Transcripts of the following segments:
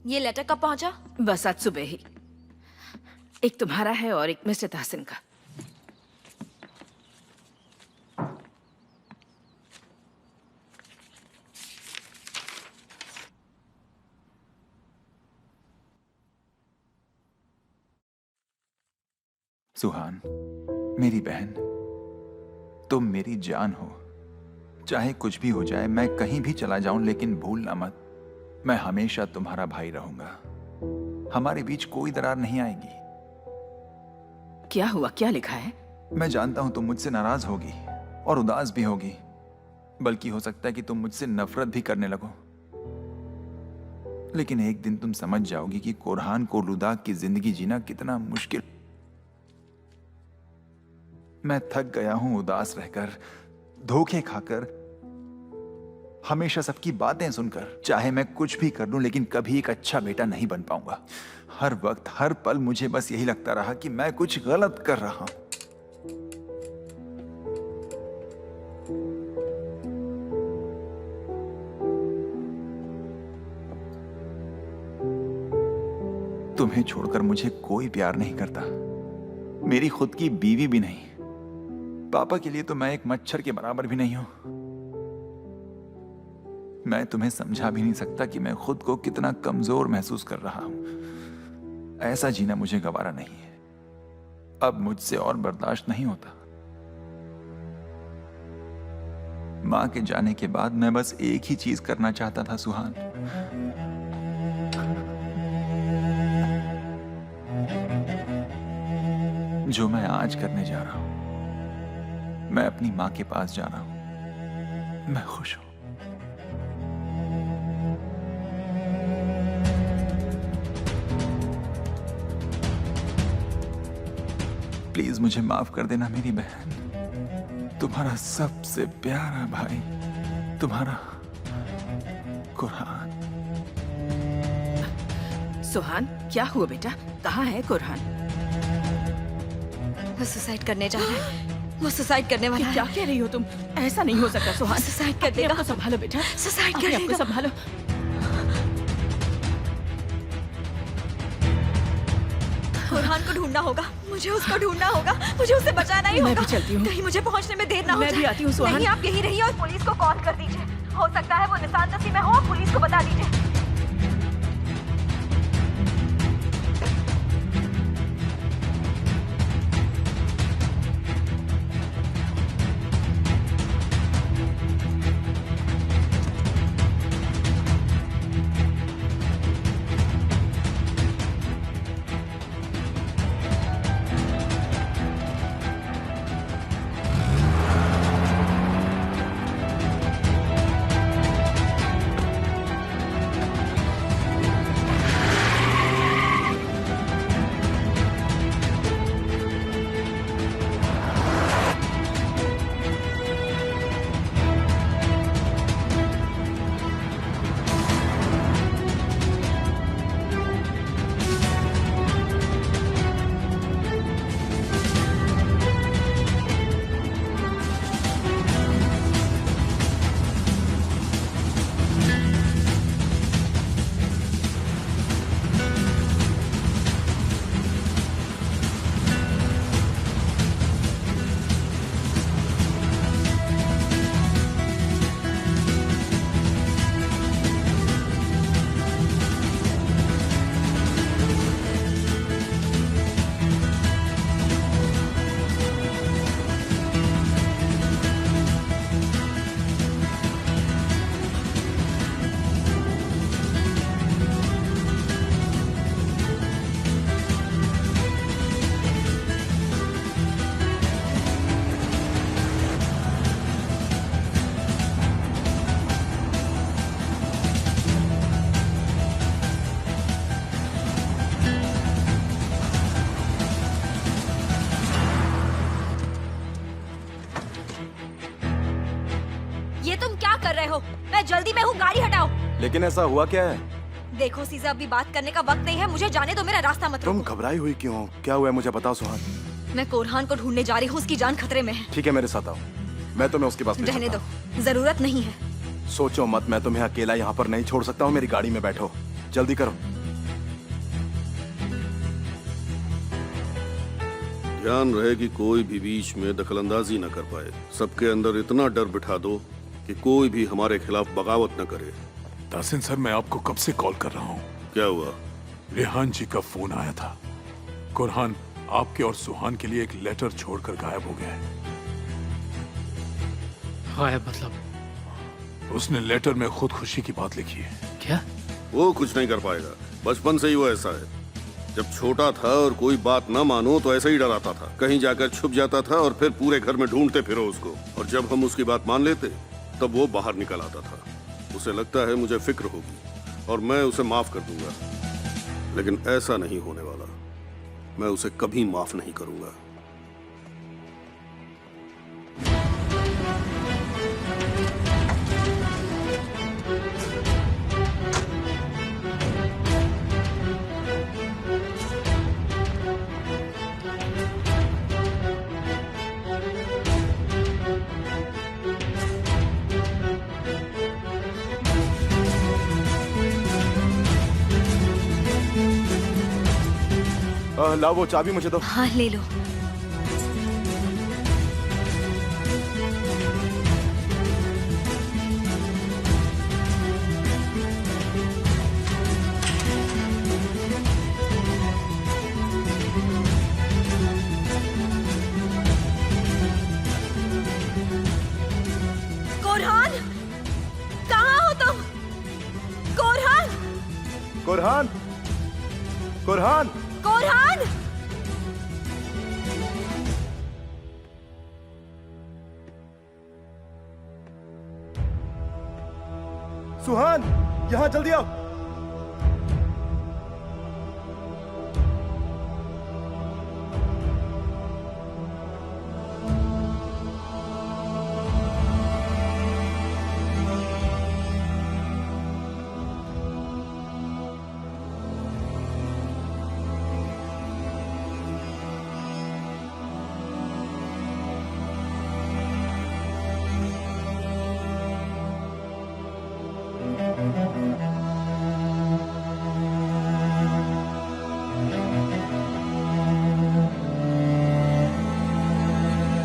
ये लेटर कब पहुंचा? बस आज सुबह ही। एक तुम्हारा है और एक मिस्टर तहसीन का। सुहान, मेरी बहन, तुम मेरी जान हो। चाहे कुछ भी हो जाए, मैं कहीं भी चला जाऊं, लेकिन भूलना मत, मैं हमेशा तुम्हारा भाई रहूंगा। हमारे बीच कोई दरार नहीं आएगी। क्या हुआ? क्या लिखा है? मैं जानता हूं तुम मुझसे नाराज होगी और उदास भी होगी, बल्कि हो सकता है कि तुम मुझसे नफरत भी करने लगो। लेकिन एक दिन तुम समझ जाओगी कि कोरहान को लुदा की जिंदगी जीना कितना मुश्किल। मैं थक गया हूं उदास रहकर, धोखे खाकर, हमेशा सबकी बातें सुनकर। चाहे मैं कुछ भी कर लूं, लेकिन कभी एक अच्छा बेटा नहीं बन पाऊंगा। हर वक्त, हर पल मुझे बस यही लगता रहा कि मैं कुछ गलत कर रहा हूं। तुम्हें छोड़कर मुझे कोई प्यार नहीं करता, मेरी खुद की बीवी भी नहीं। पापा के लिए तो मैं एक मच्छर के बराबर भी नहीं हूं। मैं तुम्हें समझा भी नहीं सकता कि मैं खुद को कितना कमजोर महसूस कर रहा हूं। ऐसा जीना मुझे गवारा नहीं है। अब मुझसे और बर्दाश्त नहीं होता। मां के जाने के बाद मैं बस एक ही चीज करना चाहता था, सुहान। जो मैं आज करने जा रहा हूं। मैं अपनी मां के पास जा रहा हूं। मैं खुश हूं। प्लीज मुझे माफ कर देना मेरी बहन। तुम्हारा सबसे प्यारा भाई, तुम्हारा कुरहान। सुहान, क्या हुआ बेटा? कहाँ है कुरहान? वो सुसाइड करने जा रहा है। वो सुसाइड करने वाला है। क्या कह रही हो तुम? ऐसा नहीं हो सकता सुहान। सुसाइड कर देगा। अपने आप को संभालो बेटा। सुसाइड अपने कर आप को देगा। संभालो। कुरहान को ढूंढना होगा। मुझे उसको ढूंढना होगा। मुझे उससे बचाना ही होगा। मैं भी चलती हूँ। कहीं मुझे पहुंचने में देर ना हो मैं जाए। भी आती हूँ सुहान। नहीं, आप यहीं रहिए और पुलिस को कॉल कर दीजिए। हो सकता है वो निशान नसी में हो। पुलिस को बता दीजिए। ये तुम क्या कर रहे हो? मैं जल्दी में हूँ, गाड़ी हटाओ। लेकिन ऐसा हुआ क्या है? देखो सीजा, अभी बात करने का वक्त नहीं है। मुझे जाने दो, मेरा रास्ता मत तुम रोको। घबराई हुई क्यों? क्या हुआ है मुझे बताओ सुहान। मैं कोरहान को ढूंढने जा रही हूँ। उसकी जान खतरे में है। ठीक है, मेरे साथ आओ। मैं तुम्हें उसके पास ले रहने चलता दो, जरूरत नहीं है। हूँ। सोचो मत, मैं तुम्हें अकेला यहाँ पर नहीं छोड़ सकता हूँ। मेरी गाड़ी में बैठो, जल्दी करो। ध्यान रहे कि कोई भी बीच में दखलंदाजी न कर पाए। सबके अंदर इतना डर बिठा दो कि कोई भी हमारे खिलाफ बगावत न करे। तासिन सर, मैं आपको कब से कॉल कर रहा हूँ। क्या हुआ? रेहान जी का फोन आया था। कुरहान आपके और सुहान के लिए एक लेटर छोड़कर गायब हो गया है। गायब मतलब? उसने लेटर में खुदकुशी की बात लिखी है। क्या? वो कुछ नहीं कर पाएगा, बचपन से ही वो ऐसा है। जब छोटा था और कोई बात ना मानो तो ऐसे ही डराता था, कहीं जाकर छुप जाता था और फिर पूरे घर में ढूंढते फिरो उसको। और जब हम उसकी बात मान लेते तब वो बाहर निकल आता था। उसे लगता है मुझे फिक्र होगी और मैं उसे माफ कर दूंगा, लेकिन ऐसा नहीं होने वाला। मैं उसे कभी माफ नहीं करूंगा। लाओ वो चाबी मुझे दो। हाँ ले लो। कोरहान, कहाँ हो तुम? कोरहान, कुरहान, कुरहान, कोरहान! सुहान, यहाँ जल्दी आओ।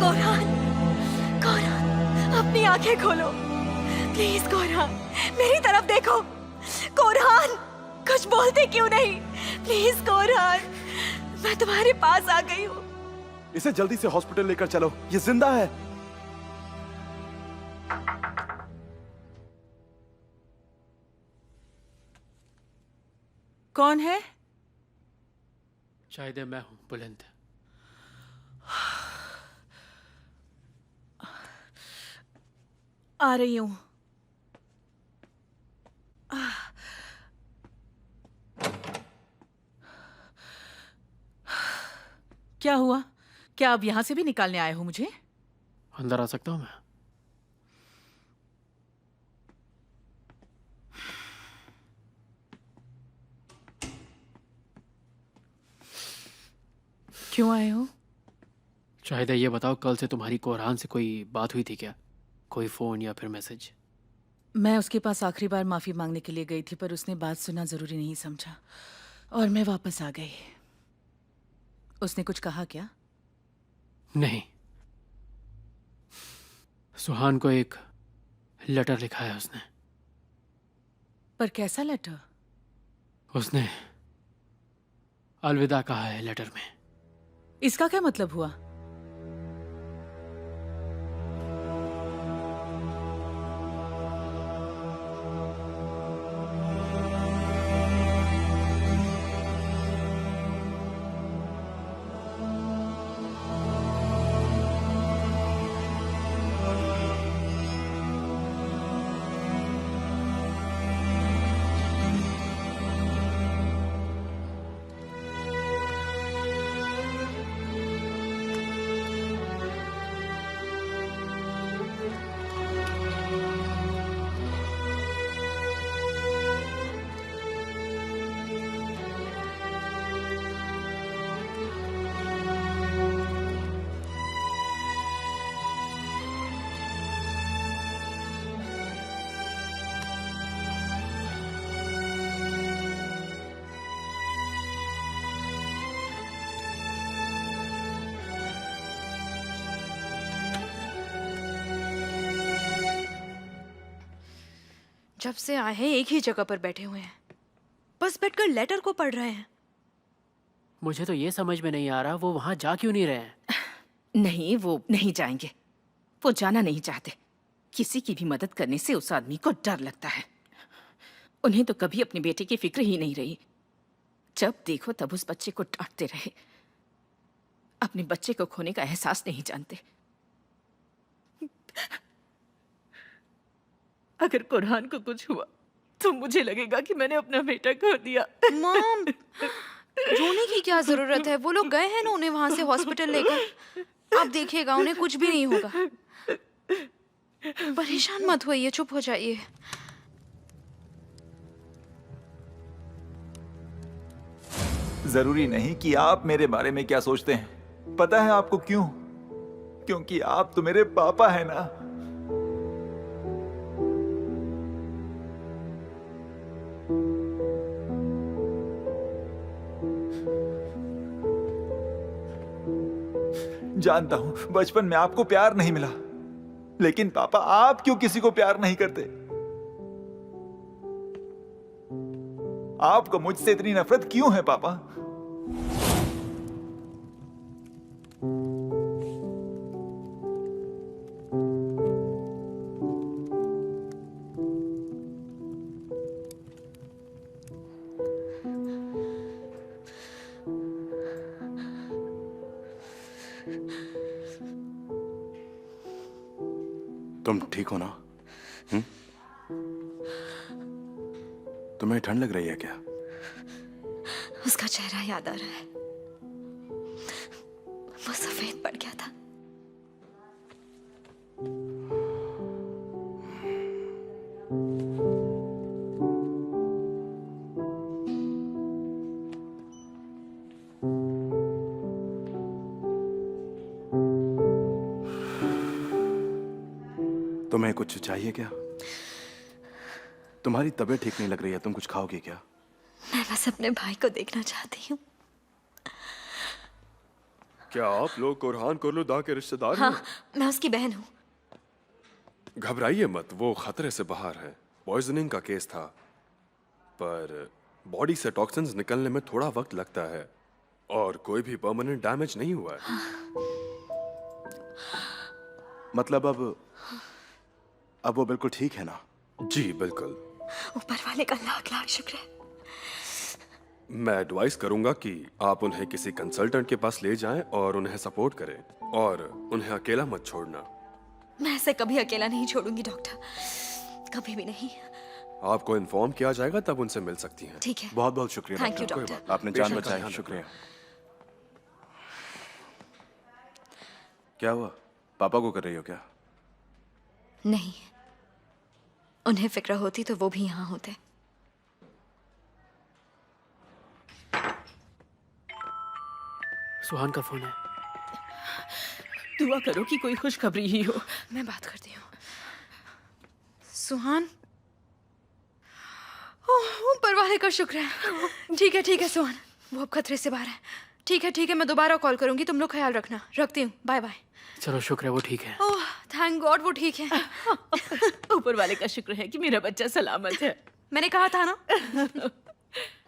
कोरहान, कोरहान, अपनी आंखें खोलो प्लीज। कोरहान, मेरी तरफ देखो। कोरहान, कुछ बोलते क्यों नहीं? प्लीज कोरहान, मैं तुम्हारे पास आ गई हूँ। इसे जल्दी से हॉस्पिटल लेकर चलो, ये जिंदा है। कौन है? शायद मैं हूं, बुलंद। आ रही हूं। क्या हुआ? क्या अब यहां से भी निकालने आए हो मुझे? अंदर आ सकता हूं मैं? क्यों आए हो? शायद ये बताओ, कल से तुम्हारी कोरहान से कोई बात हुई थी क्या? कोई फोन या फिर मैसेज? मैं उसके पास आखिरी बार माफी मांगने के लिए गई थी, पर उसने बात सुनना जरूरी नहीं समझा और मैं वापस आ गई। उसने कुछ कहा क्या? नहीं। सुहान को एक लेटर लिखा है उसने। पर कैसा लेटर? उसने अलविदा कहा है लेटर में। इसका क्या मतलब हुआ? जब से आए हैं एक ही जगह पर बैठे हुए हैं, बस बैठकर लेटर को पढ़ रहे हैं। मुझे तो ये समझ में नहीं आ रहा वो वहां जा क्यों नहीं रहे हैं। नहीं, वो नहीं जाएंगे। वो जाना नहीं चाहते। किसी की भी मदद करने से उस आदमी को डर लगता है। उन्हें तो कभी अपने बेटे की फिक्र ही नहीं रही। जब देखो तब उस बच्चे को डांटते रहे। अपने बच्चे को खोने का एहसास नहीं जानते। अगर कुरहान को कुछ हुआ तो मुझे लगेगा कि मैंने अपना बेटा खो दिया। मॉम, रोने की क्या जरूरत है? वो लोग गए हैं ना उन्हें वहां से हॉस्पिटल लेकर। आप देखिएगा उन्हें कुछ भी नहीं होगा। परेशान मत होइए, चुप हो जाइए। जरूरी नहीं कि आप मेरे बारे में क्या सोचते हैं। पता है आपको क्यों? क्योंकि आप तो मेरे पापा हैं ना। जानता हूं बचपन में आपको प्यार नहीं मिला, लेकिन पापा आप क्यों किसी को प्यार नहीं करते? आपको मुझसे इतनी नफरत क्यों है पापा? तुम ठीक हो ना? तुम्हें ठंड लग रही है क्या? उसका चेहरा याद आ रहा है। वो सफेद पड़ गया था। तुम्हें कुछ चाहिए क्या? तुम्हारी तबीयत ठीक नहीं लग रही है, तुम कुछ खाओगे क्या? मैं बस अपने भाई को देखना चाहती हूँ। क्या आप लोग कुरहान कुर्लुदा के रिश्तेदार हाँ, मैं उसकी बहन हूँ। हैं? घबराइए मत, वो खतरे से बाहर है। पॉइजनिंग का केस था, पर बॉडी से टॉक्सिन्स निकलने में थोड़ा वक्त लगता है और कोई भी परमानेंट डैमेज नहीं हुआ है। मतलब अब वो बिल्कुल ठीक है ना? जी बिल्कुल। ऊपर वाले का लाख लाख शुक्र है। मैं एडवाइस करूंगा कि आप उन्हें किसी कंसल्टेंट के पास ले जाएं और उन्हें सपोर्ट करें, और उन्हें अकेला मत छोड़ना। मैं ऐसे कभी अकेला नहीं छोड़ूंगी डॉक्टर, कभी भी नहीं। आपको इन्फॉर्म किया जाएगा, तब उनसे मिल सकती हैं। ठीक है। बहुत बहुत शुक्रिया थैंक यू डॉक्टर। डॉक्टर। आपने जान पेशेंट का बचाई, ध्यान शुक्रिया। क्या हुआ? पापा को कर रही हो क्या? नहीं, उन्हें फिक्र होती तो वो भी यहाँ होते। सुहान का फोन है। दुआ करो कि कोई खुशखबरी ही हो। मैं बात करती हूँ। सुहान, ऊपर वाले का शुक्र है। ठीक है सुहान, वो अब खतरे से बाहर है। ठीक है, मैं दोबारा कॉल करूंगी। तुम लोग ख्याल रखना। रखती हूँ, बाय बाय। चलो शुक्र है वो ठीक है। ओह थैंक गॉड, वो ठीक है। ऊपर वाले का शुक्र है कि मेरा बच्चा सलामत है। मैंने कहा था ना।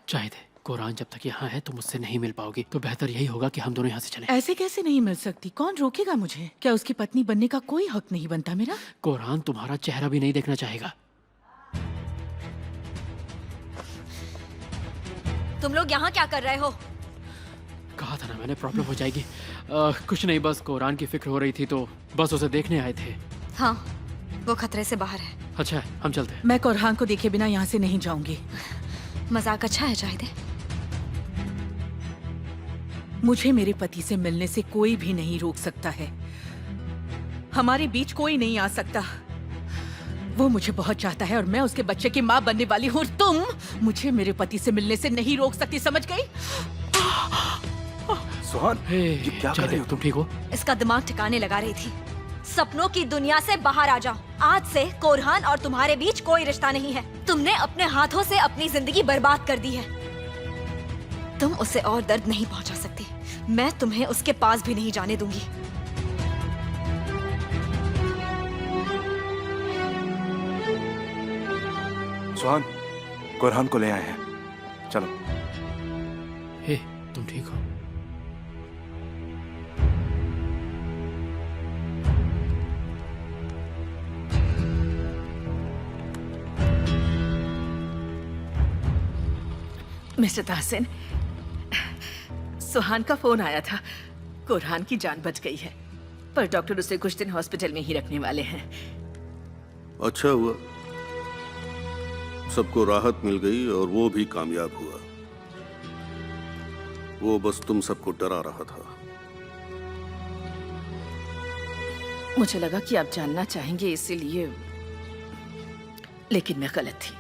चाहिए कुरान जब तक यहाँ है तो मुझसे नहीं मिल पाओगी, तो बेहतर यही होगा कि हम दोनों यहाँ से चलें। ऐसे कैसे नहीं मिल सकती? कौन रोकेगा मुझे? क्या उसकी पत्नी बनने का कोई हक नहीं बनता मेरा? कुरान तुम्हारा चेहरा भी नहीं देखना चाहेगा। तुम लोग यहाँ क्या कर रहे हो? कहा था ना मैंने, प्रॉब्लम हो जाएगी। कुछ नहीं, बस कुरान की फिक्र हो रही थी तो बस उसे देखने आए थे। हाँ, वो खतरे से बाहर है। अच्छा है, हम चलते हैं। मैं कुरहान को देखे बिना यहाँ से नहीं जाऊंगी। मजाक अच्छा है जाहिदे। मुझे मेरे पति से मिलने से कोई भी नहीं रोक सकता है। हमारे बीच कोई नहीं आ सकता। वो मुझे बहुत चाहता है और मैं उसके बच्चे की माँ बनने वाली हूँ। तुम मुझे मेरे पति से मिलने से नहीं रोक सकती, समझ गई? सुहान, हे, ये क्या कर रही हो तुम ठीक हो? इसका दिमाग ठिकाने लगा रही थी। सपनों की दुनिया से बाहर आ जाओ। आज से कुरहान और तुम्हारे बीच कोई रिश्ता नहीं है। तुमने अपने हाथों से अपनी जिंदगी बर्बाद कर दी है। तुम उसे और दर्द नहीं पहुंचा सकती। मैं तुम्हें उसके पास भी नहीं जाने दूंगी। सुहान, कुरहान को ले आए हैं, चलो। हे, तुम ठीक हो? मिस्टर ताहसिन, सुहान का फोन आया था। कुरहान की जान बच गई है, पर डॉक्टर उसे कुछ दिन हॉस्पिटल में ही रखने वाले हैं। अच्छा हुआ, सबको राहत मिल गई और वो भी कामयाब हुआ। वो बस तुम सबको डरा रहा था। मुझे लगा कि आप जानना चाहेंगे, इसीलिए, लेकिन मैं गलत थी।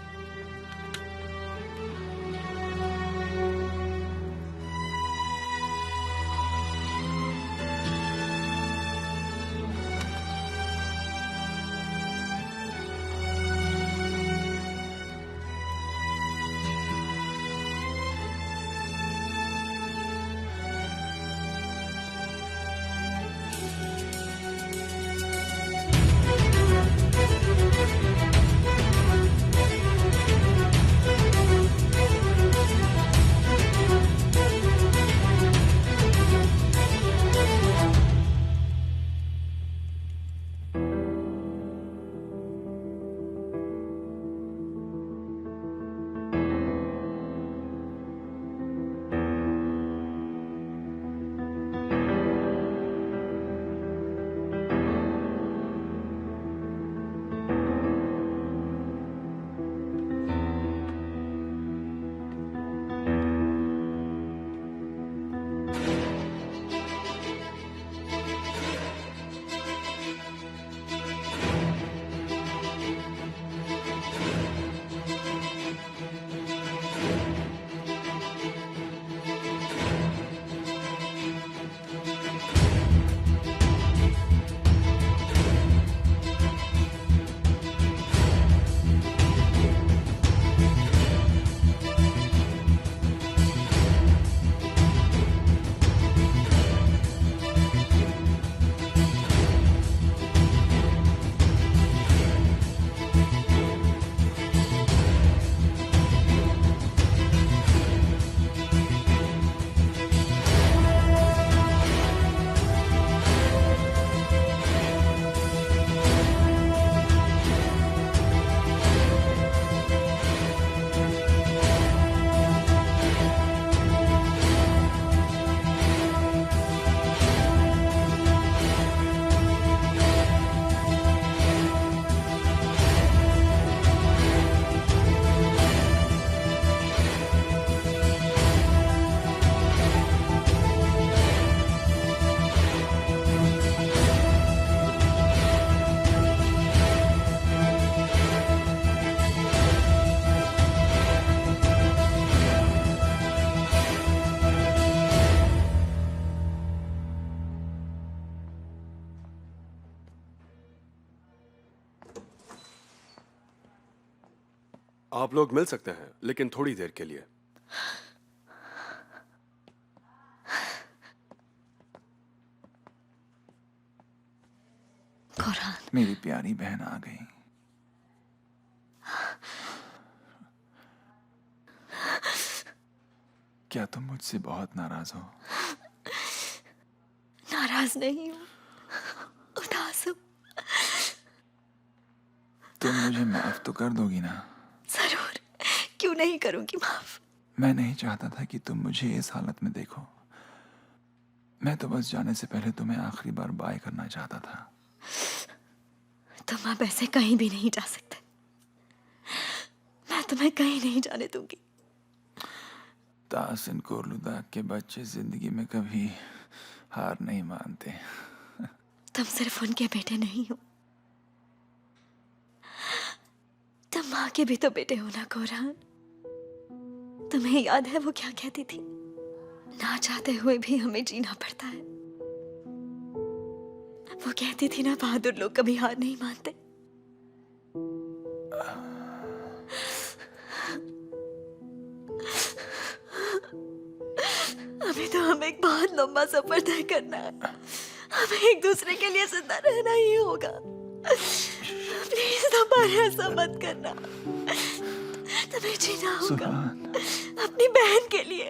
आप लोग मिल सकते हैं, लेकिन थोड़ी देर के लिए। कुरहान, मेरी प्यारी बहन आ गई। क्या तुम मुझसे बहुत नाराज हो? नाराज नहीं हूँ, उदास हूँ। तुम मुझे माफ तो कर दोगी ना? जरूर, क्यों नहीं करूंगी माफ। मैं नहीं चाहता था कि तुम मुझे इस हालत में देखो। मैं तो बस जाने से पहले तुम्हें आखिरी बार बाय करना चाहता था। तुम अब ऐसे कहीं भी नहीं जा सकते। मैं तुम्हें कहीं नहीं जाने दूंगी। ताहसिन कोरलुदा के बच्चे जिंदगी में कभी हार नहीं मानते। तुम सिर्फ उनके बेटे नहीं हो, तुम माँ के भी तो बेटे हो ना कुरहान। तुम्हें याद है वो क्या कहती थी? ना चाहते हुए भी हमें जीना पड़ता है। वो कहती थी ना, बहादुर लोग कभी हार नहीं मानते। अभी तो हमें एक बहुत लंबा सफर तय करना है। हमें एक दूसरे के लिए जिंदा रहना ही होगा। प्लीज दोबारा ऐसा मत करना। तुम्हें जीना होगा सुहान, अपनी बहन के लिए।